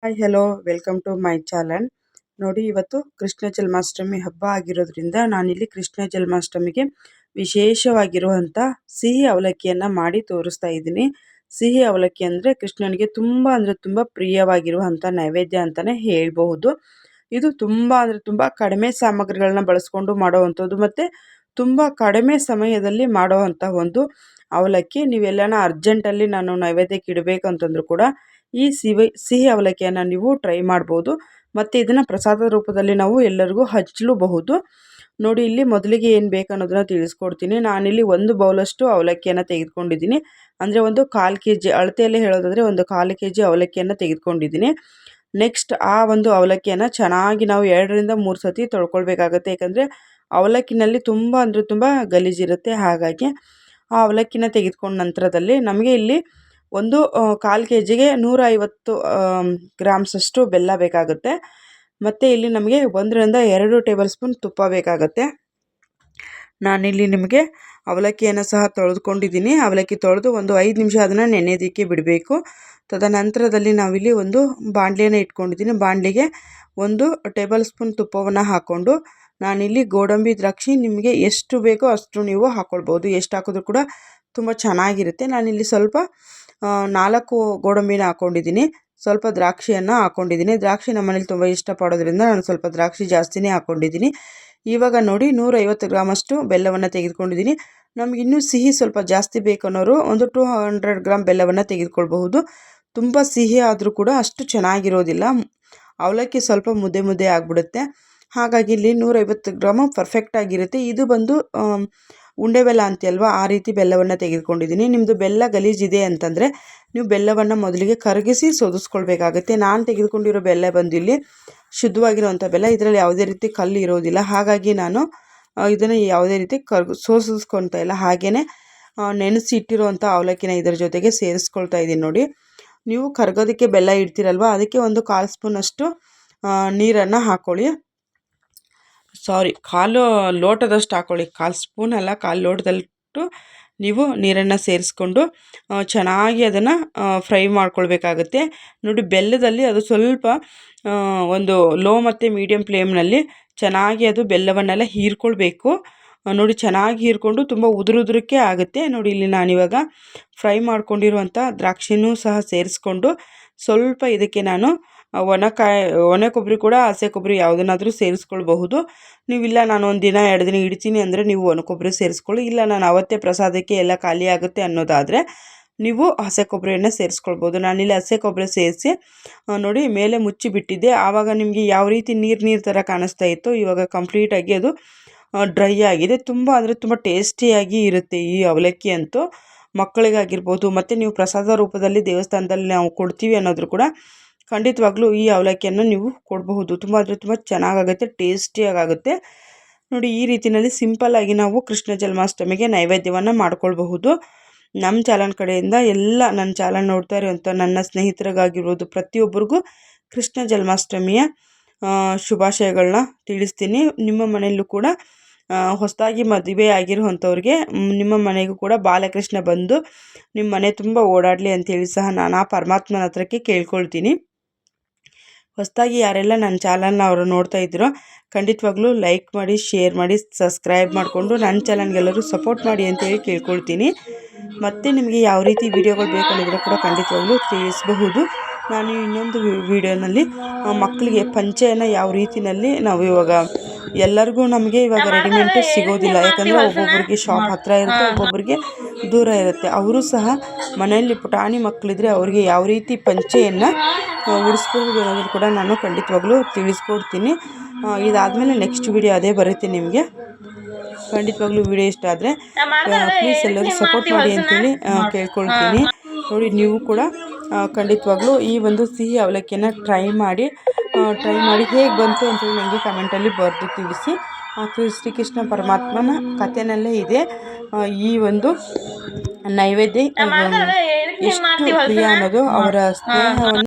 Hi hello welcome to my channel. ನೋಡಿ, ಇವತ್ತು ಕೃಷ್ಣ ಜನ್ಮಾಷ್ಟಮಿ ಹಬ್ಬ ಆಗಿರೋದ್ರಿಂದ ನಾನಿಲ್ಲಿ ಕೃಷ್ಣ ಜನ್ಮಾಷ್ಟಮಿಗೆ ವಿಶೇಷವಾಗಿರುವಂಥ ಸಿಹಿ ಅವಲಕ್ಕಿಯನ್ನು ಮಾಡಿ ತೋರಿಸ್ತಾ ಇದ್ದೀನಿ. ಸಿಹಿ ಅವಲಕ್ಕಿ ಅಂದರೆ ಕೃಷ್ಣನಿಗೆ ತುಂಬ ಪ್ರಿಯವಾಗಿರುವಂಥ ನೈವೇದ್ಯ ಅಂತಲೇ ಹೇಳ್ಬಹುದು. ಇದು ತುಂಬ ಕಡಿಮೆ ಸಾಮಗ್ರಿಗಳನ್ನ ಬಳಸ್ಕೊಂಡು ಮಾಡೋವಂಥದ್ದು ಮತ್ತು ತುಂಬ ಕಡಿಮೆ ಸಮಯದಲ್ಲಿ ಮಾಡೋವಂಥ ಒಂದು ಅವಲಕ್ಕಿ. ನೀವೆಲ್ಲನ ಅರ್ಜೆಂಟಲ್ಲಿ ನಾನು ನೈವೇದ್ಯಕ್ಕೆ ಇಡಬೇಕಂತಂದ್ರೂ ಕೂಡ ಈ ಸಿಹಿ ಅವಲಕ್ಕಿಯನ್ನು ನೀವು ಟ್ರೈ ಮಾಡ್ಬೋದು ಮತ್ತು ಇದನ್ನು ಪ್ರಸಾದ ರೂಪದಲ್ಲಿ ನಾವು ಎಲ್ಲರಿಗೂ ಹಂಚಲೂಬಹುದು. ನೋಡಿ, ಇಲ್ಲಿ ಮೊದಲಿಗೆ ಏನು ಬೇಕು ಅನ್ನೋದನ್ನು ತಿಳಿಸ್ಕೊಡ್ತೀನಿ. ನಾನಿಲ್ಲಿ 1 ಬೌಲಷ್ಟು ಅವಲಕ್ಕಿಯನ್ನು ತೆಗೆದುಕೊಂಡಿದ್ದೀನಿ. ಅಂದರೆ ಒಂದು 1/4 kg ಅಳತೆಯಲ್ಲಿ ಹೇಳೋದಾದರೆ ಒಂದು 1/4 kg ಅವಲಕ್ಕಿಯನ್ನು ತೆಗೆದುಕೊಂಡಿದ್ದೀನಿ. ನೆಕ್ಸ್ಟ್ ಆ ಒಂದು ಅವಲಕ್ಕಿಯನ್ನು ಚೆನ್ನಾಗಿ ನಾವು 2ರಿಂದ 3 ಸತಿ ತೊಳ್ಕೊಳ್ಬೇಕಾಗತ್ತೆ. ಯಾಕಂದರೆ ಅವಲಕ್ಕಿನಲ್ಲಿ ತುಂಬ ಗಲೀಜಿರುತ್ತೆ. ಹಾಗಾಗಿ ಆ ಅವಲಕ್ಕಿನ ತೆಗೆದುಕೊಂಡ ನಂತರದಲ್ಲಿ ನಮಗೆ ಇಲ್ಲಿ ಒಂದು 1/4 kgಗೆ 150 ಗ್ರಾಮ್ಸಷ್ಟು ಬೆಲ್ಲ ಬೇಕಾಗುತ್ತೆ. ಮತ್ತು ಇಲ್ಲಿ ನಮಗೆ 1ರಿಂದ 2 ಟೇಬಲ್ ಸ್ಪೂನ್ ತುಪ್ಪ ಬೇಕಾಗುತ್ತೆ. ನಾನಿಲ್ಲಿ ನಿಮಗೆ ಅವಲಕ್ಕಿಯನ್ನು ಸಹ ತೊಳೆದುಕೊಂಡಿದ್ದೀನಿ. ಅವಲಕ್ಕಿ ತೊಳೆದು ಒಂದು 5 ನಿಮಿಷ ಅದನ್ನು ನೆನೆಯೋದಕ್ಕೆ ಬಿಡಬೇಕು. ತದನಂತರದಲ್ಲಿ ನಾವಿಲ್ಲಿ ಒಂದು ಬಾಣಲೆಯನ್ನು ಇಟ್ಕೊಂಡಿದ್ದೀನಿ. ಬಾಣಲೆಗೆ 1 ಟೇಬಲ್ ಸ್ಪೂನ್ ತುಪ್ಪವನ್ನು ಹಾಕ್ಕೊಂಡು ನಾನಿಲ್ಲಿ ಗೋಡಂಬಿ ದ್ರಾಕ್ಷಿ ನಿಮಗೆ ಎಷ್ಟು ಬೇಕೋ ಅಷ್ಟು ನೀವು ಹಾಕ್ಕೊಳ್ಬೋದು. ಎಷ್ಟು ಹಾಕಿದ್ರೂ ಕೂಡ ತುಂಬ ಚೆನ್ನಾಗಿರುತ್ತೆ. ನಾನಿಲ್ಲಿ ಸ್ವಲ್ಪ 4 ಗೋಡಂಬಿನ ಹಾಕ್ಕೊಂಡಿದ್ದೀನಿ. ಸ್ವಲ್ಪ ದ್ರಾಕ್ಷಿಯನ್ನು ಹಾಕ್ಕೊಂಡಿದ್ದೀನಿ. ದ್ರಾಕ್ಷಿ ನಮ್ಮನೇಲಿ ತುಂಬ ಇಷ್ಟಪಡೋದ್ರಿಂದ ನಾನು ಸ್ವಲ್ಪ ದ್ರಾಕ್ಷಿ ಜಾಸ್ತಿನೇ ಹಾಕ್ಕೊಂಡಿದ್ದೀನಿ. ಇವಾಗ ನೋಡಿ, 150 ಗ್ರಾಮಷ್ಟು ಬೆಲ್ಲವನ್ನು ತೆಗೆದುಕೊಂಡಿದ್ದೀನಿ. ನಮ್ಗೆ ಇನ್ನೂ ಸಿಹಿ ಸ್ವಲ್ಪ ಜಾಸ್ತಿ ಬೇಕು ಅನ್ನೋರು ಒಂದು 200 ಗ್ರಾಮ್ ಬೆಲ್ಲವನ್ನು ತೆಗೆದುಕೊಳ್ಬಹುದು. ತುಂಬ ಸಿಹಿ ಆದರೂ ಕೂಡ ಅಷ್ಟು ಚೆನ್ನಾಗಿರೋದಿಲ್ಲ. ಅವಲಕ್ಕಿ ಸ್ವಲ್ಪ ಮುದ್ದೆ ಆಗಿಬಿಡುತ್ತೆ. ಹಾಗಾಗಿ ಇಲ್ಲಿ 150 ಗ್ರಾಮು ಪರ್ಫೆಕ್ಟಾಗಿರುತ್ತೆ. ಇದು ಬಂದು ಉಂಡೆ ಬೆಲ್ಲ ಅಂತೀಯಲ್ವ, ಆ ರೀತಿ ಬೆಲ್ಲವನ್ನು ತೆಗೆದುಕೊಂಡಿದ್ದೀನಿ. ನಿಮ್ಮದು ಬೆಲ್ಲ ಗಲೀಜಿದೆ ಅಂತಂದರೆ ನೀವು ಬೆಲ್ಲವನ್ನು ಮೊದಲಿಗೆ ಕರಗಿಸಿ ಸೋದಿಸ್ಕೊಳ್ಬೇಕಾಗತ್ತೆ. ನಾನು ತೆಗೆದುಕೊಂಡಿರೋ ಬೆಲ್ಲ ಬಂದು ಇಲ್ಲಿ ಶುದ್ಧವಾಗಿರುವಂಥ ಬೆಲ್ಲ. ಇದರಲ್ಲಿ ಯಾವುದೇ ರೀತಿ ಕಲ್ಲು ಇರೋದಿಲ್ಲ. ಹಾಗಾಗಿ ನಾನು ಇದನ್ನು ಯಾವುದೇ ರೀತಿ ಸೋಸಿಸ್ಕೊಳ್ತಾ ಇಲ್ಲ. ಹಾಗೆಯೇ ನೆನೆಸಿ ಇಟ್ಟಿರುವಂಥ ಅವಲಕ್ಕಿನ ಇದರ ಜೊತೆಗೆ ಸೇರಿಸ್ಕೊಳ್ತಾ ಇದ್ದೀನಿ. ನೋಡಿ, ನೀವು ಕರಗೋದಕ್ಕೆ ಬೆಲ್ಲ ಇಡ್ತೀರಲ್ವ, ಅದಕ್ಕೆ ಒಂದು 1/4 ಸ್ಪೂನಷ್ಟು ನೀರನ್ನು ಹಾಕ್ಕೊಳ್ಳಿ. ಕಾಲು ಲೋಟದಷ್ಟು ಹಾಕ್ಕೊಳ್ಳಿ. 1/4 ಸ್ಪೂನ್ ಅಲ್ಲ, 1/4 ಲೋಟದಷ್ಟು ನೀವು ನೀರನ್ನು ಸೇರಿಸ್ಕೊಂಡು ಚೆನ್ನಾಗಿ ಅದನ್ನು ಫ್ರೈ ಮಾಡ್ಕೊಳ್ಬೇಕಾಗತ್ತೆ. ನೋಡಿ, ಬೆಲ್ಲದಲ್ಲಿ ಅದು ಸ್ವಲ್ಪ ಒಂದು ಲೋ ಮತ್ತು ಮೀಡಿಯಮ್ ಫ್ಲೇಮ್ನಲ್ಲಿ ಚೆನ್ನಾಗಿ ಅದು ಬೆಲ್ಲವನ್ನೆಲ್ಲ ಹೀರ್ಕೊಳ್ಬೇಕು. ನೋಡಿ, ಚೆನ್ನಾಗಿ ಹೀರ್ಕೊಂಡು ತುಂಬ ಉದುರುದ್ರಕ್ಕೆ ಆಗುತ್ತೆ. ನೋಡಿ, ಇಲ್ಲಿ ನಾನಿವಾಗ ಫ್ರೈ ಮಾಡ್ಕೊಂಡಿರುವಂಥ ದ್ರಾಕ್ಷಿನೂ ಸಹ ಸೇರಿಸ್ಕೊಂಡು ಸ್ವಲ್ಪ ಇದಕ್ಕೆ ನಾನು ಒಣ ಕೊಬ್ಬರಿ ಕೂಡ ಹಸಿ ಕೊಬ್ಬರಿ ಯಾವುದನ್ನಾದರೂ ಸೇರಿಸ್ಕೊಳ್ಬಹುದು. ನೀವಿಲ್ಲ ನಾನು 1 ದಿನ 2 ದಿನ ಇಡ್ತೀನಿ ಅಂದರೆ ನೀವು ಒಣ ಕೊಬ್ಬರಿ ಸೇರಿಸ್ಕೊಳ್ಳಿ. ಇಲ್ಲ ನಾನು ಅವತ್ತೇ ಪ್ರಸಾದಕ್ಕೆ ಎಲ್ಲ ಖಾಲಿ ಆಗುತ್ತೆ ಅನ್ನೋದಾದರೆ ನೀವು ಹಸಿ ಕೊಬ್ಬರಿಯನ್ನು ಸೇರಿಸ್ಕೊಳ್ಬೋದು. ನಾನಿಲ್ಲಿ ಹಸಿ ಕೊಬ್ಬರಿ ಸೇರಿಸಿ ನೋಡಿ ಮೇಲೆ ಮುಚ್ಚಿಬಿಟ್ಟಿದ್ದೆ. ಆವಾಗ ನಿಮಗೆ ಯಾವ ರೀತಿ ನೀರು ಥರ ಕಾಣಿಸ್ತಾ ಇತ್ತು, ಇವಾಗ ಕಂಪ್ಲೀಟಾಗಿ ಅದು ಡ್ರೈ ಆಗಿದೆ. ತುಂಬ ಟೇಸ್ಟಿಯಾಗಿ ಇರುತ್ತೆ ಈ ಅವಲಕ್ಕಿ ಅಂತೂ. ಮಕ್ಕಳಿಗಾಗಿರ್ಬೋದು ಮತ್ತು ನೀವು ಪ್ರಸಾದ ರೂಪದಲ್ಲಿ ದೇವಸ್ಥಾನದಲ್ಲಿ ನಾವು ಕೊಡ್ತೀವಿ ಅನ್ನೋದ್ರು ಕೂಡ ಖಂಡಿತವಾಗ್ಲೂ ಈ ಅವಲಕ್ಕಿಯನ್ನು ನೀವು ಕೊಡಬಹುದು. ತುಂಬ ಚೆನ್ನಾಗಾಗುತ್ತೆ, ಟೇಸ್ಟಿಯಾಗುತ್ತೆ. ನೋಡಿ, ಈ ರೀತಿಯಲ್ಲಿ ಸಿಂಪಲ್ಲಾಗಿ ನಾವು ಕೃಷ್ಣ ಜನ್ಮಾಷ್ಟಮಿಗೆ ನೈವೇದ್ಯವನ್ನು ಮಾಡ್ಕೊಳ್ಬಹುದು. ನಮ್ಮ ಚಾನಲ್ ಕಡೆಯಿಂದ ಎಲ್ಲ ನನ್ನ ಚಾನಲ್ ನೋಡ್ತಾ ಇರುವಂಥ ನನ್ನ ಸ್ನೇಹಿತರಿಗಾಗಿರ್ಬೋದು ಪ್ರತಿಯೊಬ್ಬರಿಗೂ ಕೃಷ್ಣ ಜನ್ಮಾಷ್ಟಮಿಯ ಶುಭಾಶಯಗಳನ್ನ ತಿಳಿಸ್ತೀನಿ. ನಿಮ್ಮ ಮನೆಯಲ್ಲೂ ಕೂಡ ಹೊಸದಾಗಿ ಮದುವೆ ಆಗಿರುವಂಥವ್ರಿಗೆ ನಿಮ್ಮ ಮನೆಗೂ ಕೂಡ ಬಾಲಕೃಷ್ಣ ಬಂದು ನಿಮ್ಮ ಮನೆ ತುಂಬ ಓಡಾಡಲಿ ಅಂತೇಳಿ ಸಹ ನಾನು ಆ ಪರಮಾತ್ಮನ ಹತ್ರಕ್ಕೆ ಕೇಳ್ಕೊಳ್ತೀನಿ. ಹೊಸದಾಗಿ ಯಾರೆಲ್ಲ ನನ್ನ ಚಾನಲ್ನ ಅವರು ನೋಡ್ತಾ ಇದ್ದೀರೋ ಖಂಡಿತವಾಗ್ಲೂ ಲೈಕ್ ಮಾಡಿ, ಶೇರ್ ಮಾಡಿ, ಸಬ್ಸ್ಕ್ರೈಬ್ ಮಾಡಿಕೊಂಡು ನನ್ನ ಚಾನಲ್ಗೆಲ್ಲರೂ ಸಪೋರ್ಟ್ ಮಾಡಿ ಅಂತೇಳಿ ಕೇಳ್ಕೊಳ್ತೀನಿ. ಮತ್ತು ನಿಮಗೆ ಯಾವ ರೀತಿ ವಿಡಿಯೋಗಳು ಬೇಕನ್ನೋದನ್ನು ಕೂಡ ಖಂಡಿತವಾಗ್ಲೂ ತಿಳಿಸಬಹುದು. ನಾನು ಇನ್ನೊಂದು ವಿಡಿಯೋನಲ್ಲಿ ಮಕ್ಕಳಿಗೆ ಪಂಚೆಯನ್ನು ಯಾವ ರೀತಿಯಲ್ಲಿ ನಾವು ಇವಾಗ ಎಲ್ಲರಿಗೂ ನಮಗೆ ಇವಾಗ ರೆಡಿಮೇಡ್ ಸಿಗೋದಿಲ್ಲ. ಯಾಕಂದರೆ ಒಬ್ಬೊಬ್ಬರಿಗೆ ಶಾಪ್ ಹತ್ತಿರ ಇರುತ್ತೆ, ಒಬ್ಬೊಬ್ಬರಿಗೆ ದೂರ ಇರುತ್ತೆ. ಅವರು ಸಹ ಮನೆಯಲ್ಲಿ ಪುಟಾಣಿ ಮಕ್ಕಳಿದ್ರೆ ಅವರಿಗೆ ಯಾವ ರೀತಿ ಪಂಚೆಯನ್ನು ಉಡಿಸ್ಬಹುದು ಅನ್ನೋದನ್ನು ಕೂಡ ನಾನು ಖಂಡಿತವಾಗ್ಲೂ ತಿಳಿಸ್ಕೊಡ್ತೀನಿ. ಇದಾದಮೇಲೆ ನೆಕ್ಸ್ಟ್ ವಿಡಿಯೋ ಅದೇ ಬರುತ್ತೆ ನಿಮಗೆ. ಖಂಡಿತವಾಗ್ಲೂ ವಿಡಿಯೋ ಇಷ್ಟ ಆದರೆ ಪ್ಲೀಸ್ ಎಲ್ಲರೂ ಸಪೋರ್ಟ್ ಮಾಡಿ ಅಂತೇಳಿ ಕೇಳ್ಕೊಳ್ತೀನಿ. ನೋಡಿ, ನೀವು ಕೂಡ ಖಂಡಿತವಾಗ್ಲೂ ಈ ಒಂದು ಸಿಹಿ ಅವಲಕ್ಕಿಯನ್ನು ಟ್ರೈ ಮಾಡಿ ಹೇಗೆ ಬಂತು ಅಂತೇಳಿ ನನಗೆ ಕಮೆಂಟಲ್ಲಿ ಬರೆದು ತಿಳಿಸಿ. ಶ್ರೀಕೃಷ್ಣ ಪರಮಾತ್ಮನ ಕಥೆನಲ್ಲೇ ಇದೆ ಈ ಒಂದು ನೈವೇದ್ಯ ಎಷ್ಟು ಪ್ರಿಯ ಅನ್ನೋದು. ಅವರ ಸ್ನೇಹವನ್ನು